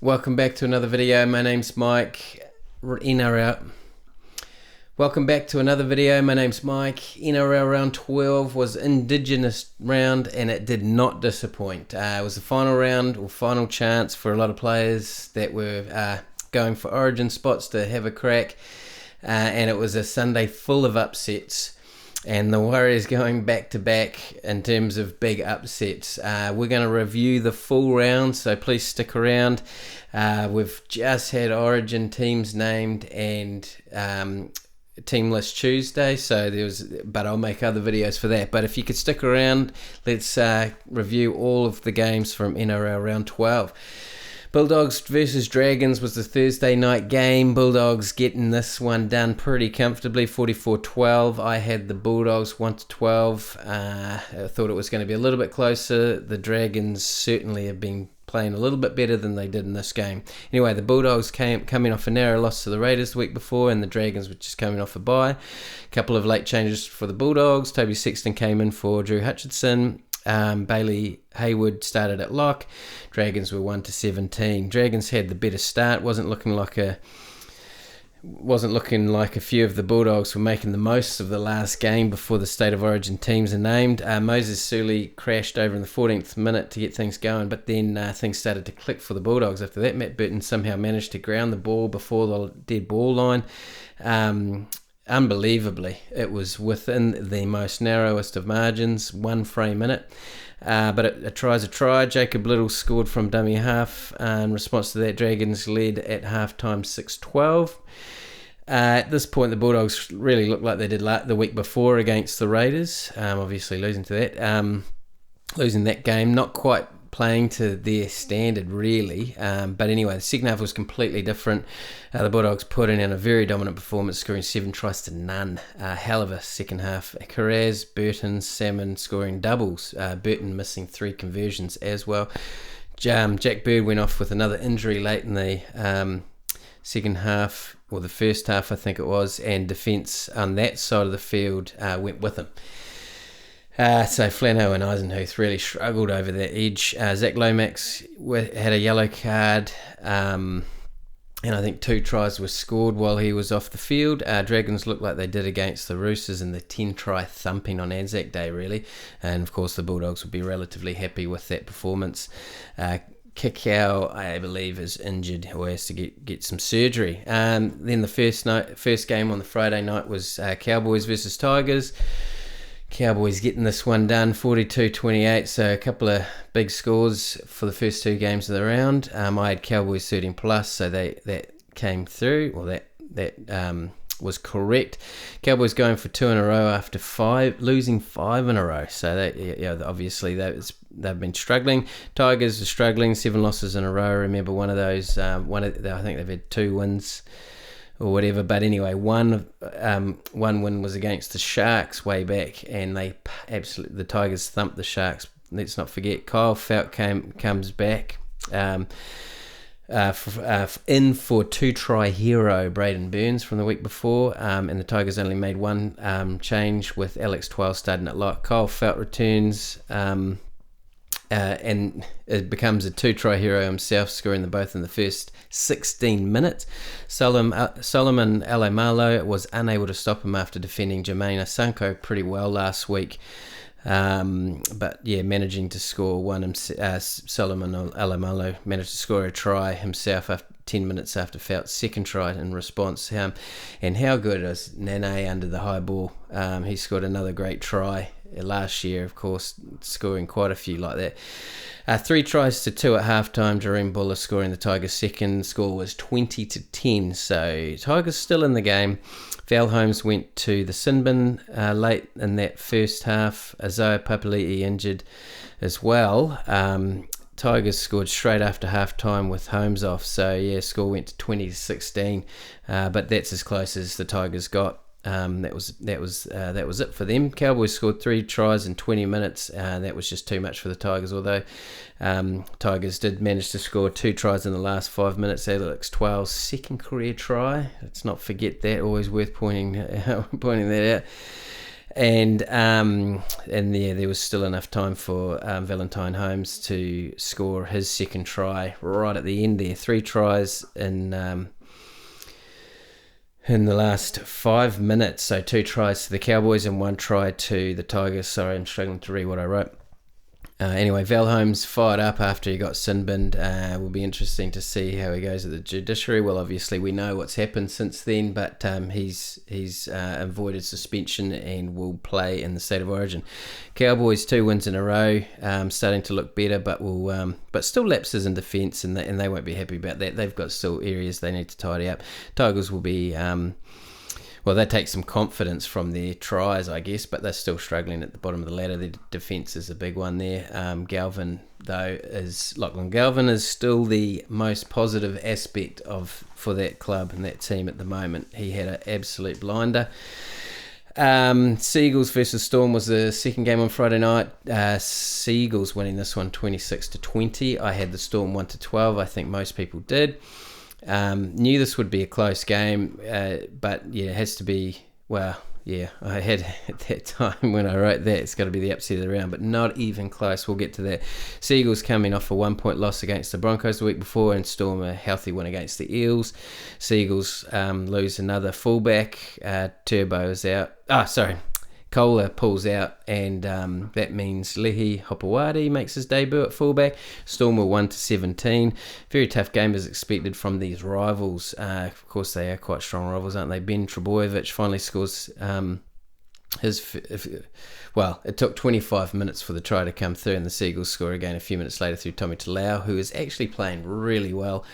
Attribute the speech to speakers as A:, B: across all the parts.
A: Welcome back to another video. My name's Mike. NRL. Welcome back to another video. My name's Mike. NRL round 12 was Indigenous round and it did not disappoint. It was the final round or final chance for a lot of players that were going for origin spots to have a crack. And it was a Sunday full of upsets. And the Warriors going back to back in terms of big upsets. We're going to review the full round, so please stick around. We've just had Origin teams named and Team List Tuesday, but I'll make other videos for that. But if you could stick around, let's review all of the games from NRL round 12. Bulldogs versus Dragons was the Thursday night game. Bulldogs getting this one done pretty comfortably, 44-12. I had the Bulldogs 1-12. I thought it was going to be a little bit closer. The Dragons certainly have been playing a little bit better than they did in this game. Anyway, the Bulldogs coming off a narrow loss to the Raiders the week before, and the Dragons were just coming off a bye. A couple of late changes for the Bulldogs. Toby Sexton came in for Drew Hutchinson. Bailey Hayward started at lock. Dragons were 1-17. Dragons had the better start. Wasn't looking like a few of the Bulldogs were making the most of the last game before the State of Origin teams are named. Moses Suley crashed over in the 14th minute to get things going, but then things started to click for the Bulldogs. After that, Matt Burton somehow managed to ground the ball before the dead ball line. Unbelievably, it was within the most narrowest of margins, 1 frame in it. But a try's a try. Jacob Little scored from dummy half. In response to that, Dragons led at halftime 6-12. At this point, the Bulldogs really looked like they did the week before against the Raiders. Obviously losing that game, not quite playing to their standard really, but anyway, the second half was completely different. The Bulldogs put in a very dominant performance, scoring 7 tries to none. Hell of a second half. Carraz, Burton, Salmon scoring doubles. Burton missing 3 conversions as well. Jack Bird went off with another injury late in the second half, or the first half I think it was, and defence on that side of the field went with him. So Flano and Eisenhuth really struggled over that edge. Zach Lomax had a yellow card, and I think 2 tries were scored while he was off the field. Dragons looked like they did against the Roosters in the 10-try thumping on Anzac Day, really. And of course the Bulldogs would be relatively happy with that performance. Kikau, I believe, is injured or has to get some surgery. Then the first game on the Friday night was Cowboys versus Tigers. Cowboys getting this one done, 42-28, so a couple of big scores for the first 2 games of the round. I had Cowboys 13 plus, so that came through, or that was correct. Cowboys going for 2 in a row after losing 5 in a row, so obviously they've been struggling. Tigers are struggling, 7 losses in a row. Remember one of those, I think they've had 2 wins or whatever, but anyway, one win was against the Sharks way back, and the Tigers thumped the Sharks. Let's not forget, Kyle Felt comes back in for 2-try hero Braden Burns from the week before, and the Tigers only made 1 change with Alex Twell starting at lock. Kyle Felt returns, and it becomes a 2-try hero himself, scoring them both in the first 16 minutes. Solomon Alomalo was unable to stop him after defending Jermaine Asanko pretty well last week. But yeah, managing to score one. Solomon Alomalo managed to score a try himself after 10 minutes after Felt's second try in response. And how good is Nene under the high ball? He scored another great try last year, of course, scoring quite a few like that. 3 tries to 2 at halftime. Jareen Buller scoring the Tigers' second. Score was 20-10, so Tigers still in the game. Val Holmes went to the sin bin late in that first half. Isaiah Papali'i injured as well. Tigers scored straight after halftime with Holmes off, so yeah, score went to 20-16, but that's as close as the Tigers got. That was it for them. Cowboys scored 3 tries in 20 minutes. That was just too much for the Tigers, although Tigers did manage to score 2 tries in the last 5 minutes. Alex Twell's second career try. Let's not forget that. Always worth pointing that out. there was still enough time for Valentine Holmes to score his second try right at the end there. 3 tries in the last 5 minutes. So 2 tries to the Cowboys and 1 try to the Tigers. Sorry, I'm struggling to read what I wrote. Anyway, Val Holmes fired up after he got sin-binned. Will be interesting to see how he goes at the judiciary. Well, obviously we know what's happened since then, but he's avoided suspension and will play in the State of Origin. Cowboys 2 wins in a row, starting to look better, but still lapses in defence, and they won't be happy about that. They've got still areas they need to tidy up. Tigers will be. Well, they take some confidence from their tries, I guess, but they're still struggling at the bottom of the ladder. Their defence is a big one there. Lachlan Galvin is still the most positive aspect for that club and that team at the moment. He had an absolute blinder. Seagulls versus Storm was the second game on Friday night. Seagulls winning this one 26-20. I had the Storm 1-12. I think most people did. Knew this would be a close game, but yeah, it has to be. Well, yeah, I had at that time when I wrote that it's got to be the upset of the round, but not even close. We'll get to that. Seagulls coming off a 1-point loss against the Broncos the week before, and Storm a healthy win against the Eels. Seagulls lose another fullback. Turbo is out. Kohler pulls out, and that means Lehi Hopewadi makes his debut at fullback. Storm were 1-17. Very tough game as expected from these rivals. Of course, they are quite strong rivals, aren't they? Ben Trebojevic finally scores it took 25 minutes for the try to come through, and the Seagulls score again a few minutes later through Tommy Talau, who is actually playing really well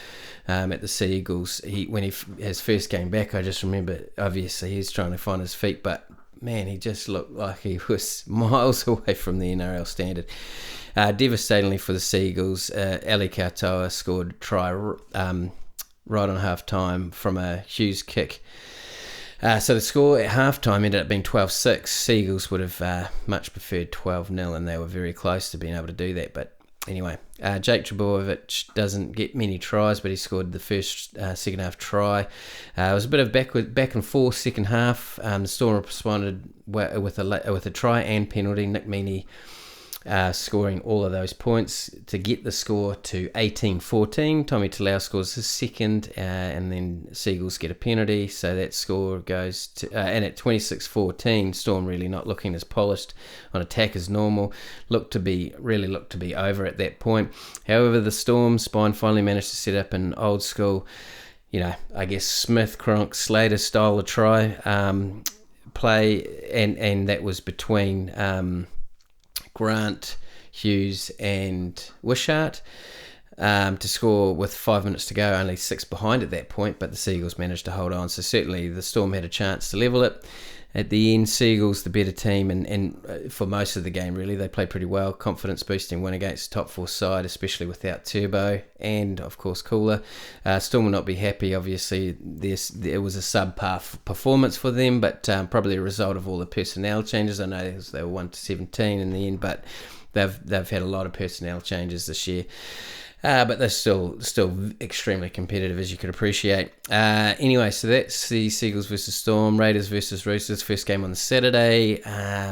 A: at the Seagulls. His first game back, I just remember, obviously, he's trying to find his feet, but man, he just looked like he was miles away from the NRL standard. Devastatingly for the Seagulls, Ali Kautoa scored a try right on half-time from a Hughes kick. So the score at half-time ended up being 12-6. Seagulls would have much preferred 12-0, and they were very close to being able to do that. But anyway, Jake Trebojevic doesn't get many tries, but he scored the first second half try. It was a bit of back and forth second half. The Storm responded with a try and penalty. Nick Meaney scoring all of those points to get the score to 18-14. Tommy Talau scores his second, and then Seagulls get a penalty, so that score goes to and at 26-14, Storm really not looking as polished on attack as normal, looked to be over at that point. However, the Storm spine finally managed to set up an old school, I guess Smith, Cronk, Slater style of try play, and that was between Grant, Hughes and Wishart to score with 5 minutes to go, only 6 behind at that point, but the Seagulls managed to hold on. So certainly the Storm had a chance to level it. At the end, Seagulls the better team, and for most of the game really they played pretty well. Confidence boosting win against the top 4 side, especially without Turbo and of course Kohler. Storm will not be happy, obviously. There was a subpar performance for them, but probably a result of all the personnel changes. I know they were 1-17 in the end, but they've had a lot of personnel changes this year. But they're still extremely competitive, as you could appreciate. Anyway, so that's the Seagulls versus Storm. Raiders versus Roosters, first game on the Saturday.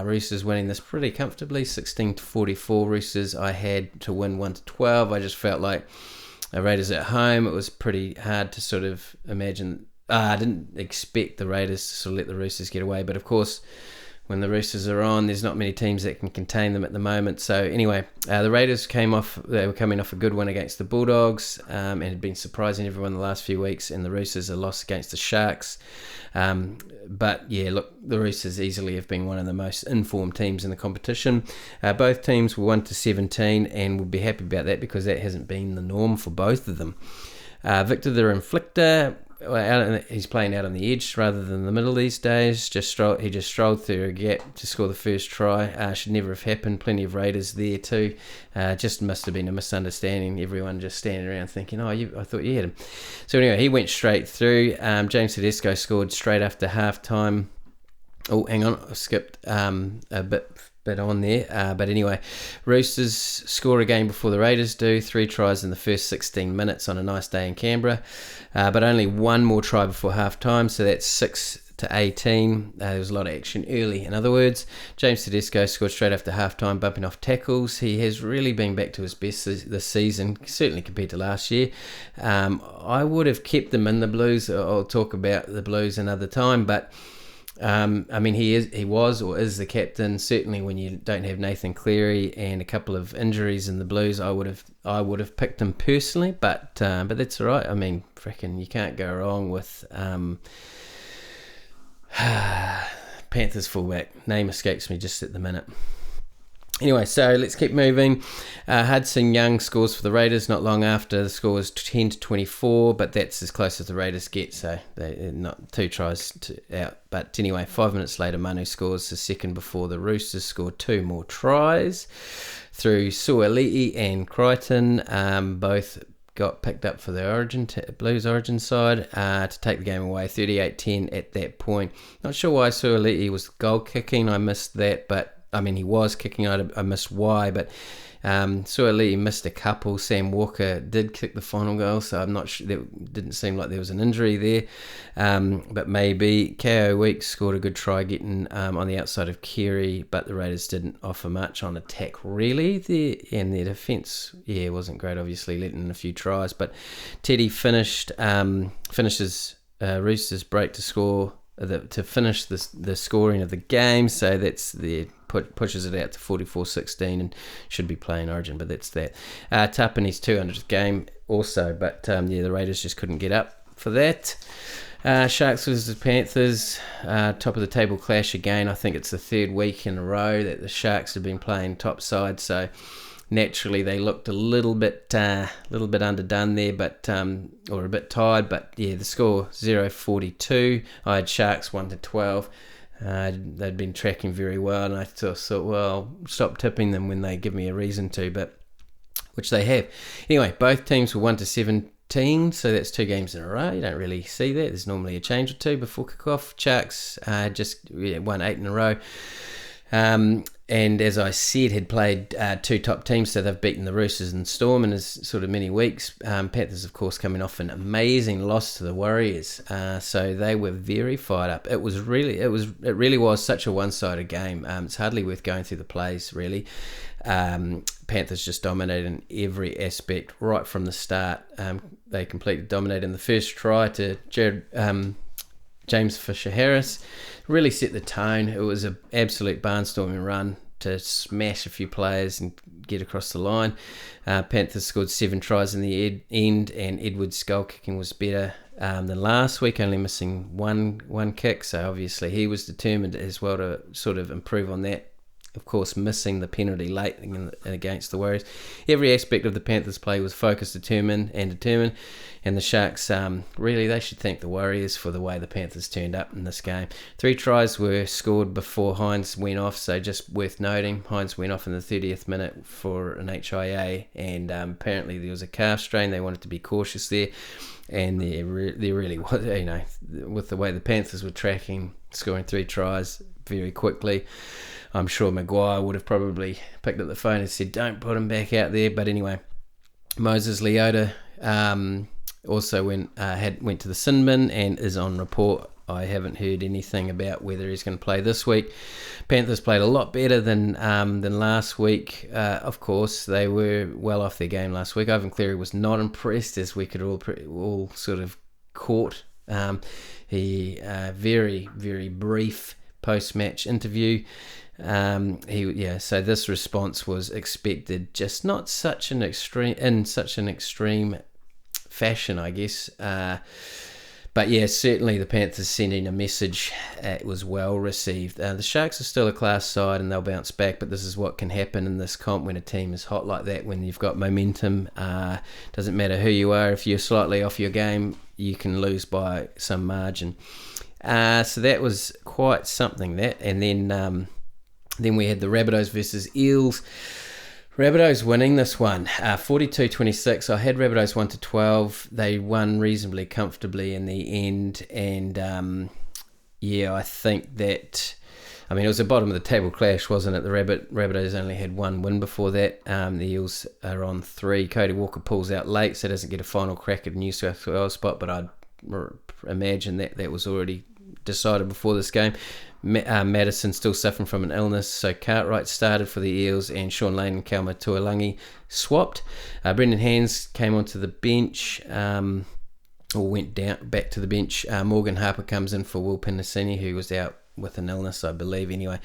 A: Roosters winning this pretty comfortably, 16-44. Roosters I had to win 1-12. I just felt like Raiders at home, it was pretty hard to sort of imagine. I didn't expect the Raiders to sort of let the Roosters get away, but of course, when the Roosters are on, there's not many teams that can contain them at the moment. So anyway, the Raiders they were coming off a good win against the Bulldogs and had been surprising everyone the last few weeks, and the Roosters a loss against the Sharks. But yeah, look, the Roosters easily have been one of the most informed teams in the competition. Both teams were 1-17, and we'll be happy about that because that hasn't been the norm for both of them. Victor the Inflictor, he's playing out on the edge rather than the middle these days. He just strolled through a gap to score the first try. Should never have happened. Plenty of Raiders there too. Just must have been a misunderstanding. Everyone just standing around thinking, I thought you had him. So anyway, he went straight through. James Tedesco scored straight after half time. Oh, hang on, I skipped a bit on there. But anyway, Roosters score again before the Raiders do. 3 tries in the first 16 minutes on a nice day in Canberra. But only one more try before half time, so that's 6 to 18. There was a lot of action early. In other words, James Tedesco scored straight after halftime, bumping off tackles. He has really been back to his best this season, certainly compared to last year. I would have kept them in the Blues. I'll talk about the Blues another time, but I mean, he was or is the captain. Certainly, when you don't have Nathan Cleary and a couple of injuries in the Blues, I would have picked him personally. But that's all right. I mean, frickin' you can't go wrong with Panthers fullback. Name escapes me just at the minute. Anyway, so let's keep moving. Hudson Young scores for the Raiders not long after. The score was 10-24, but that's as close as the Raiders get, so they're not 2 tries out. But anyway, 5 minutes later, Manu scores the second before the Roosters scored 2 more tries through Suaalii and Crichton. Both got picked up for the Blues Origin side to take the game away, 38-10 at that point. Not sure why Suaalii was goal kicking. I missed that, but I mean, he was kicking. I missed why, but Suaalii missed a couple. Sam Walker did kick the final goal, so I'm not sure. It didn't seem like there was an injury there, but maybe. Ko Weeks scored a good try getting on the outside of Keary, but the Raiders didn't offer much on attack really there, and their defence, wasn't great. Obviously, letting in a few tries, but Teddy finishes Roosters break to score. To finish the scoring of the game, so that's pushes it out to 44-16 and should be playing Origin, but that's that. Tapani's 200th game also, but the Raiders just couldn't get up for that. Sharks versus Panthers, top of the table clash again. I think it's the 3rd week in a row that the Sharks have been playing top side, so naturally they looked a little bit underdone there, but or a bit tired. But the score 0-42. I had Sharks 1-12. They'd been tracking very well, and I thought, well, I'll stop tipping them when they give me a reason to, but which they have. Anyway, both teams were 1-17, so that's 2 games in a row. You don't really see that. There's normally a change or two before kickoff. Sharks just won 8 in a row. And as I said, had played 2 top teams, so they've beaten the Roosters and Storm in as sort of many weeks. Panthers, of course, coming off an amazing loss to the Warriors, so they were very fired up. It really was such a one-sided game. It's hardly worth going through the plays, really. Panthers just dominated in every aspect right from the start. They completely dominated in the first try to James Fisher-Harris. Really set the tone. It was an absolute barnstorming run to smash a few players and get across the line. Panthers scored 7 tries in the end, and Edwards' goal kicking was better than last week, only missing one kick, so obviously he was determined as well to sort of improve on that. Of course, missing the penalty late against the Warriors. Every aspect of the Panthers' play was focused, determined, and the Sharks, really, they should thank the Warriors for the way the Panthers turned up in this game. 3 tries were scored before Hines went off, so just worth noting, Hines went off in the 30th minute for an HIA, and apparently there was a calf strain. They wanted to be cautious there, and there really was, with the way the Panthers were tracking, scoring 3 tries very quickly. I'm sure Maguire would have probably picked up the phone and said, don't put him back out there. But anyway, Moses Leota also went to the sin bin and is on report. I haven't heard anything about whether he's going to play this week. Panthers played a lot better than last week. Of course, they were well off their game last week. Ivan Cleary was not impressed, as we could all sort of caught. He very, very brief post-match interview. So this response was expected, just not such an extreme fashion, I guess. But certainly the Panthers sending a message. It was well received. The Sharks are still a class side and they'll bounce back, but this is what can happen in this comp when a team is hot like that, when you've got momentum. Doesn't matter who you are, if you're slightly off your game, you can lose by some margin. So that was quite something, that. And then we had the Rabbitohs versus Eels. Rabbitohs winning this one, 42-26. I had Rabbitohs 1-12. They won reasonably comfortably in the end. And I think that, it was a bottom of the table clash, wasn't it? The Rabbitohs only had 1 win before that. The Eels are on 3. Cody Walker pulls out late, so doesn't get a final crack at a New South Wales spot, but I'd imagine that was already decided before this game. Madison still suffering from an illness, so Cartwright started for the Eels and Sean Lane and Kalma Tuolangi swapped. Brendan Hands came onto the bench, or went down back to the bench. Morgan Harper comes in for Will Penasini, who was out with an illness, I believe. Anyway,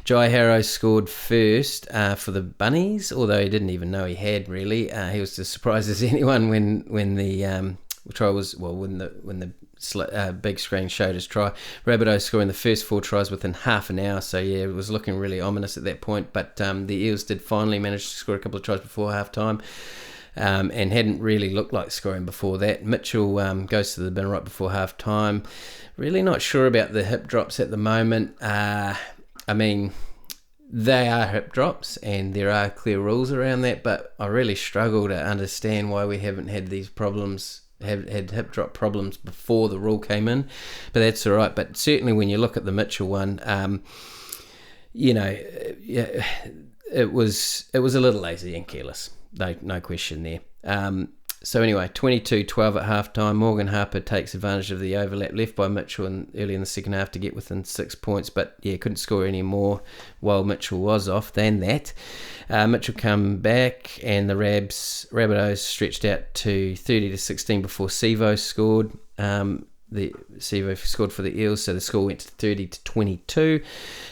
A: Jai Harrow scored first for the Bunnies, although he didn't even know he had, really. He was as surprised as anyone when the try was, well, when the big screen showed his try. Rabbitohs scoring the first 4 tries within half an hour, so yeah, it was looking really ominous at that point. But the Eels did finally manage to score a couple of tries before half time. And hadn't really looked like scoring before that. Mitchell goes to the bin right before half time. Really not sure about the hip drops at the moment. I mean, they are hip drops and there are clear rules around that, but I really struggle to understand why we haven't had these problems, had hip drop problems before the rule came in. But that's all right. But certainly when you look at the Mitchell one, it was a little lazy and careless. No question there. So anyway, 22-12 at halftime. Morgan Harper takes advantage of the overlap left by Mitchell early in the second half to get within 6 points, but yeah, couldn't score any more while Mitchell was off than that. Mitchell come back and the Rabbitohs stretched out to 30-16 before Sevo scored. Sevo scored for the Eels, so the score went to 30-22.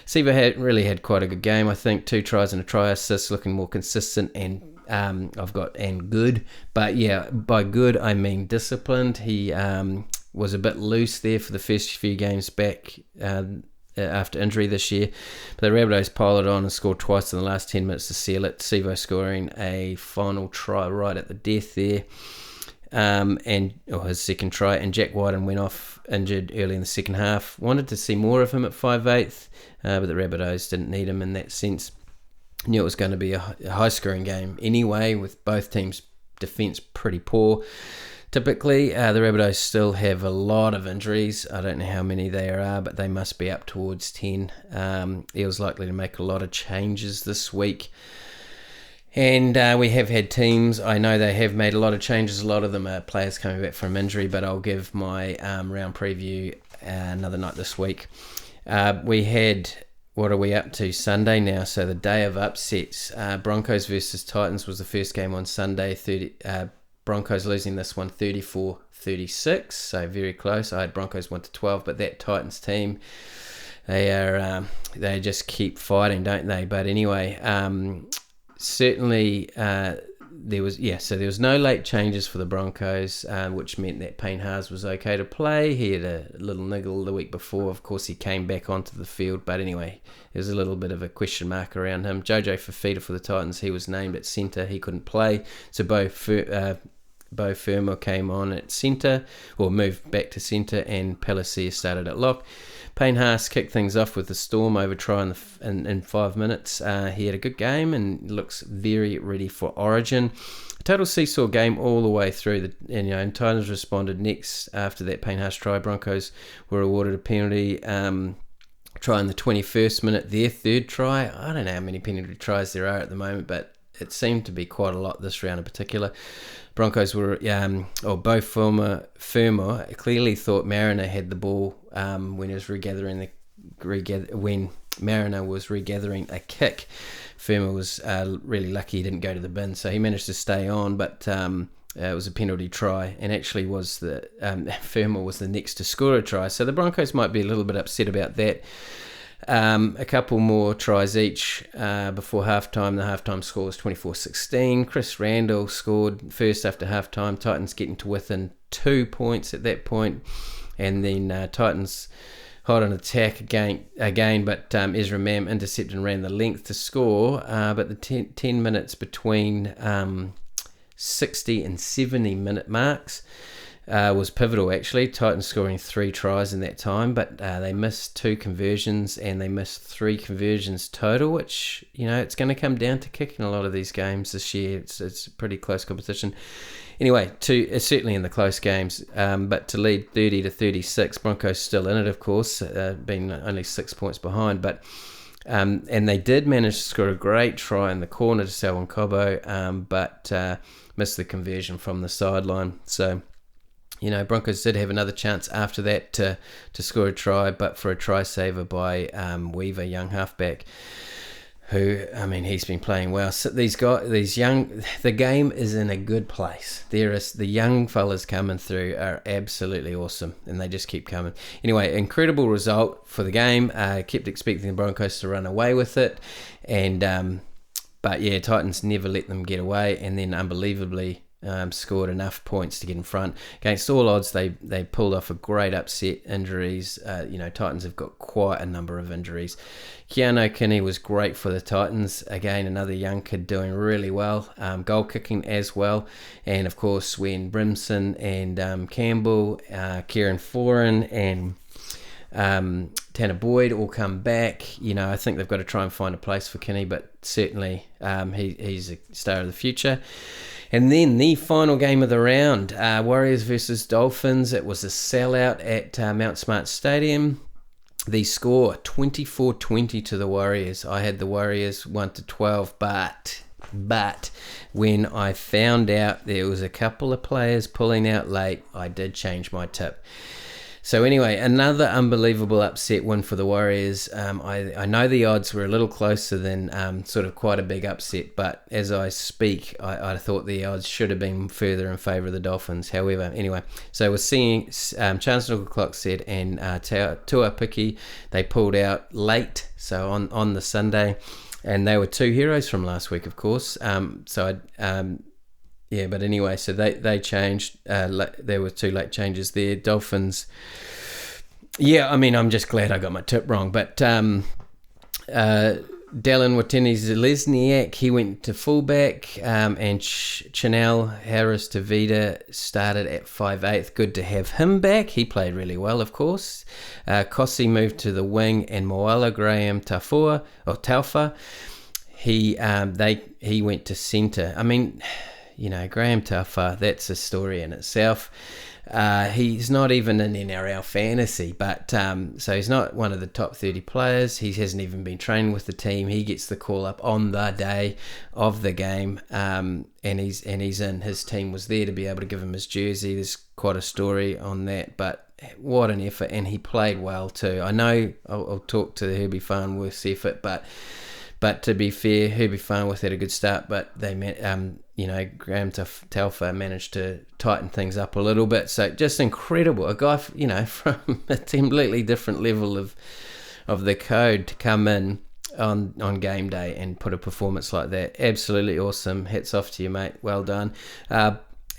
A: Sevo really had quite a good game, I think. 2 tries and a try assist, looking more consistent and good, but yeah, by good I mean disciplined. He was a bit loose there for the first few games back after injury this year, but the Rabbitohs piled on and scored twice in the last 10 minutes to seal it. Sevo scoring a final try right at the death there, his second try, and Jack Wyden went off injured early in the second half. Wanted to see more of him at 5/8, but the Rabbitohs didn't need him in that sense. Knew it was going to be a high-scoring game anyway, with both teams' defence pretty poor. Typically, the Rabbitohs still have a lot of injuries. I don't know how many there are, but they must be up towards 10. Eels likely to make a lot of changes this week. And we have had teams, I know they have made a lot of changes. A lot of them are players coming back from injury, but I'll give my round preview another night this week. We had... What are we up to? Sunday now, so the day of upsets. Broncos versus Titans was the first game on Sunday. Broncos losing this one 34-36, so very close. I had Broncos 1-12, but that Titans team, they just keep fighting, don't they? But anyway, certainly there was no late changes for the Broncos, which meant that Payne Haas was okay to play. He had a little niggle the week before. Of course, he came back onto the field, but anyway, there's a little bit of a question mark around him. Jojo Fafita for the Titans, he was named at centre. He couldn't play, so Bo Firma came on at centre, or moved back to centre, and Palacia started at lock. Payne Haas kicked things off with the Storm over try in 5 minutes. He had a good game and looks very ready for Origin. A total seesaw game all the way through. And Titans responded next after that Payne Haas try. Broncos were awarded a penalty try in the 21st minute, their third try. I don't know how many penalty tries there are at the moment, but it seemed to be quite a lot this round in particular. Broncos were, Bo Firma clearly thought Mariner had the ball when he was when Mariner was regathering a kick. Firma was really lucky he didn't go to the bin, so he managed to stay on, but it was a penalty try, and actually was Firma was the next to score a try, so the Broncos might be a little bit upset about that. A couple more tries each before halftime. The halftime score was 24-16. Chris Randall scored first after halftime. Titans getting to within 2 points at that point, and then Titans hot on attack again, but Ezra Mam intercepted and ran the length to score. But the 10 minutes between 60 and 70 minute marks was pivotal, actually. Titans scoring 3 tries in that time, but they missed 2 conversions and they missed 3 conversions total, which, it's going to come down to kicking a lot of these games this year. It's a pretty close competition. Anyway, certainly in the close games, but to lead 30-36, Broncos still in it, of course, being only 6 points behind, but and they did manage to score a great try in the corner to Selwyn Cobbo, but missed the conversion from the sideline. So Broncos did have another chance after that to score a try, but for a try saver by Weaver, young halfback, who, he's been playing well. So the game is in a good place. The young fellas coming through are absolutely awesome, and they just keep coming. Anyway, incredible result for the game. Kept expecting the Broncos to run away with it, and but yeah, Titans never let them get away, and then unbelievably scored enough points to get in front. Against all odds, they pulled off a great upset. Injuries, Titans have got quite a number of injuries. Keanu Kinney was great for the Titans. Again, another young kid doing really well. Goal kicking as well. And of course, when Brimson and Campbell, Kieran Foran and Tanner Boyd all come back, I think they've got to try and find a place for Kinney, but certainly he's a star of the future. And then the final game of the round, Warriors versus Dolphins. It was a sellout at Mount Smart Stadium. The score, 24-20 to the Warriors. I had the Warriors 1-12, but when I found out there was a couple of players pulling out late, I did change my tip. So anyway, another unbelievable upset win for the Warriors. I know the odds were a little closer than sort of quite a big upset, but as I speak, I thought the odds should have been further in favour of the Dolphins. However, anyway, so we're seeing Charles Clark-Said and Tua Piki, they pulled out late, so on the Sunday, and they were two heroes from last week, of course. Yeah, but anyway, so they changed. There were two late changes there. Dolphins. Yeah, I'm just glad I got my tip wrong. But Dallin Watene-Zelezniak, he went to fullback, and Chanel Harris-Tavita started at 5'8". Good to have him back. He played really well, of course. Kossi moved to the wing, and Moala Graham Taufa, he went to centre. Graham Taufa, that's a story in itself. He's not even in NRL fantasy, but so he's not one of the top 30 players. He hasn't even been training with the team. He gets the call up on the day of the game, and he's in. His team was there to be able to give him his jersey. There's quite a story on that, but what an effort, and he played well too. I know I'll talk to the Herbie Farnworth's effort, but to be fair, Herbie Farnworth had a good start, but they Graham Taufa managed to tighten things up a little bit. So just incredible. A guy, from a completely different level of the code to come in on game day and put a performance like that. Absolutely awesome. Hats off to you, mate. Well done.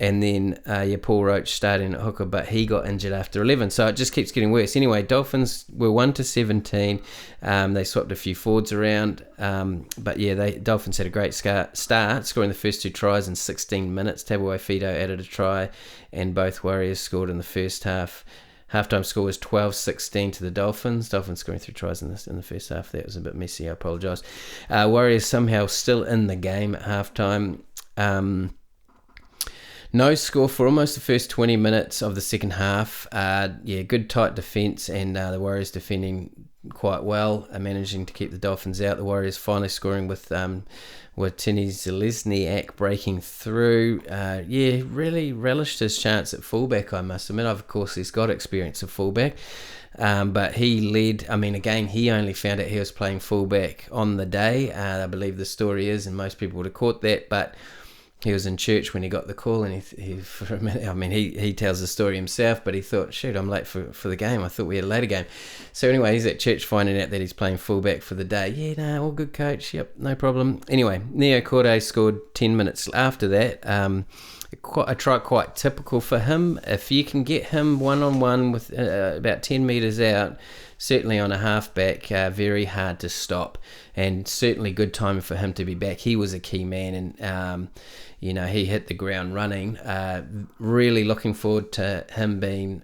A: And then Paul Roach starting at hooker, but he got injured after 11, so it just keeps getting worse. Anyway, Dolphins were 1-17. They swapped a few forwards around, but yeah, Dolphins had a great start, scoring the first two tries in 16 minutes. Tabuai-Fidow added a try, and both Warriors scored in the first half. Halftime score was 12-16 to the Dolphins. Dolphins scoring 3 tries in the first half. That was a bit messy, I apologise. Warriors somehow still in the game at halftime. No score for almost the first 20 minutes of the second half. Good tight defence, and the Warriors defending quite well, managing to keep the Dolphins out. The Warriors finally scoring with Watene-Zelezniak breaking through. Really relished his chance at fullback, I must admit. Of course, he's got experience at fullback. But he led, again, he only found out he was playing fullback on the day. I believe the story is, and most people would have caught that, but he was in church when he got the call, and he for a minute, he tells the story himself, but he thought, shoot, I'm late for the game. I thought we had a later game. So anyway, he's at church finding out that he's playing fullback for the day. Yeah, no, all good, coach. Yep, no problem. Anyway, Neo Corday scored 10 minutes after that. A try quite typical for him. If you can get him one-on-one with about 10 metres out, certainly on a halfback, very hard to stop, and certainly good timing for him to be back. He was a key man, and he hit the ground running. Really looking forward to him being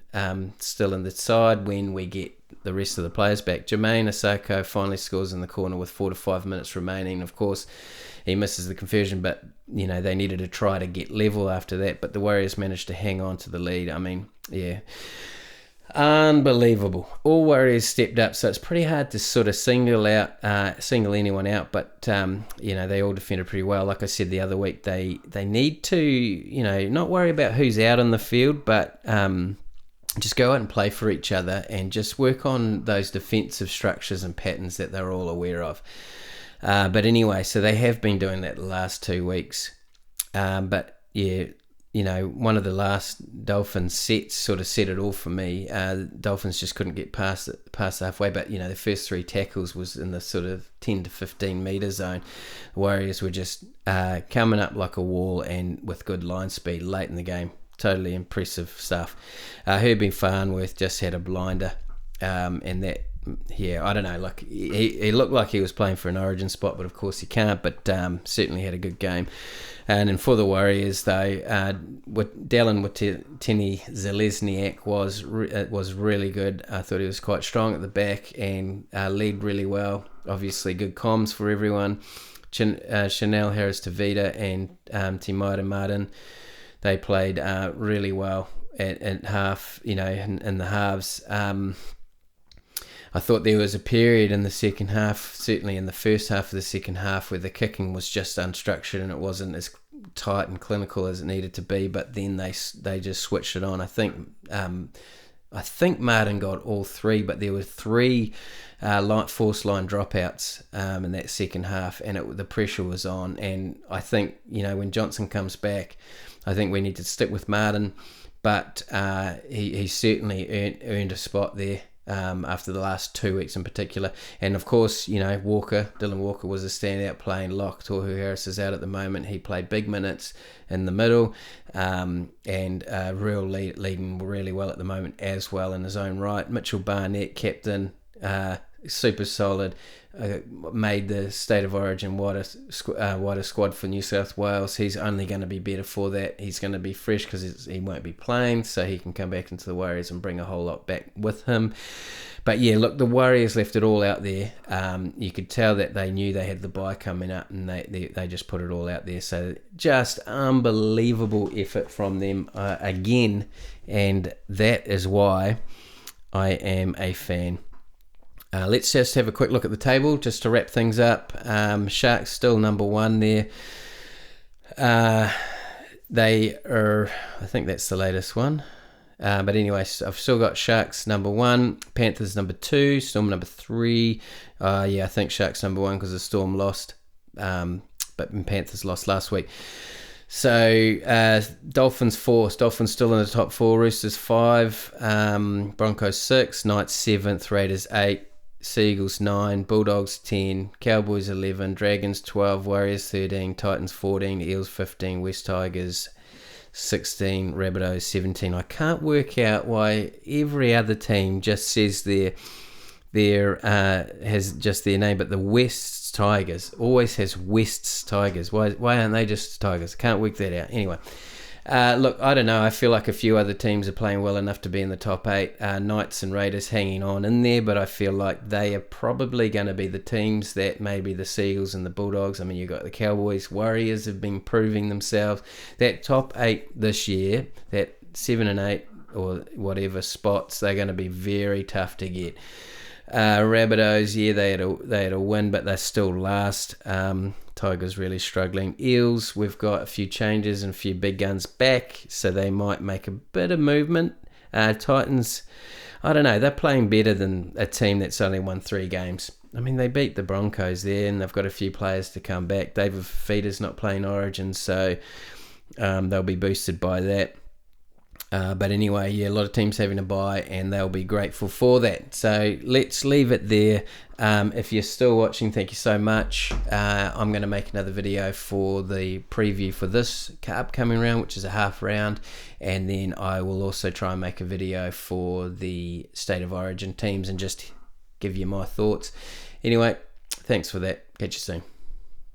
A: still in the side when we get the rest of the players back. Jermaine Asako finally scores in the corner with 4 to 5 minutes remaining. Of course, he misses the conversion, but they needed to try to get level after that, but the Warriors managed to hang on to the lead. Unbelievable. All Warriors stepped up, so it's pretty hard to sort of single anyone out, but they all defended pretty well. Like I said the other week, they need to, not worry about who's out on the field, but just go out and play for each other and just work on those defensive structures and patterns that they're all aware of. But anyway, so they have been doing that the last 2 weeks. But yeah, one of the last Dolphins sets sort of set it all for me. Dolphins just couldn't get past halfway, but the first 3 tackles was in the sort of 10 to 15 metre zone. The Warriors were just coming up like a wall and with good line speed late in the game. Totally impressive stuff. Herbie Farnworth just had a blinder, and that, yeah, I don't know, like he looked like he was playing for an Origin spot, but of course he can't, but certainly had a good game. And then for the Warriors, though, Dallin Watene-Zelezniak was really good. I thought he was quite strong at the back and led really well. Obviously, good comms for everyone. Chanel Harris-Tavita and Timaira Martin, they played really well at half, in the halves. I thought there was a period in the second half, certainly in the first half of the second half, where the kicking was just unstructured and it wasn't as tight and clinical as it needed to be. But then they just switched it on. I think Martin got all 3, but there were 3 forced line dropouts in that second half, and the pressure was on. And I think when Johnson comes back, I think we need to stick with Martin, but he certainly earned a spot there. After the last 2 weeks in particular. And of course, Dylan Walker was a standout playing lock. Tohu Harris is out at the moment. He played big minutes in the middle, and leading really well at the moment as well in his own right. Mitchell Barnett, captain, super solid, made the State of Origin wider squad for New South Wales. He's only going to be better for that. He's going to be fresh because he won't be playing, so he can come back into the Warriors and bring a whole lot back with him. But yeah, look, the Warriors left it all out there. You could tell that they knew they had the bye coming up, and they just put it all out there. So just unbelievable effort from them again, and that is why I am a fan. Let's just have a quick look at the table just to wrap things up. Sharks still number 1 there. They are, I think that's the latest one. But anyway, I've still got Sharks number 1, Panthers number 2, Storm number 3. I think Sharks number 1 because the Storm lost, but Panthers lost last week. So Dolphins 4, Dolphins still in the top 4, Roosters 5, Broncos 6, Knights 7th, Raiders 8, Seagulls 9, Bulldogs 10, Cowboys 11, Dragons 12, Warriors 13, Titans 14, Eels 15, West Tigers 16, Rabbitohs 17. I can't work out why every other team just says has just their name, but the West Tigers always has West's Tigers. Why aren't they just Tigers? I can't work that out. Anyway, look, I don't know. I feel like a few other teams are playing well enough to be in the top 8. Knights and Raiders hanging on in there, but I feel like they are probably going to be the teams that maybe the Seagulls and the Bulldogs. I mean, you've got the Cowboys, Warriors have been proving themselves. That top 8 this year, that 7 and 8 or whatever spots, they're going to be very tough to get. Rabbitohs, yeah, they had a win, but they're still last. Tigers really struggling. Eels, we've got a few changes and a few big guns back, so they might make a bit of movement. Titans, I don't know, they're playing better than a team that's only won 3 games. I mean, they beat the Broncos there, and they've got a few players to come back. David Fifita's not playing Origin, so they'll be boosted by that. But anyway, yeah, a lot of teams having a bye, and they'll be grateful for that. So let's leave it there. If you're still watching, thank you so much. I'm going to make another video for the preview for this upcoming round, which is a half round, and then I will also try and make a video for the State of Origin teams and just give you my thoughts. Anyway, thanks for that. Catch you soon.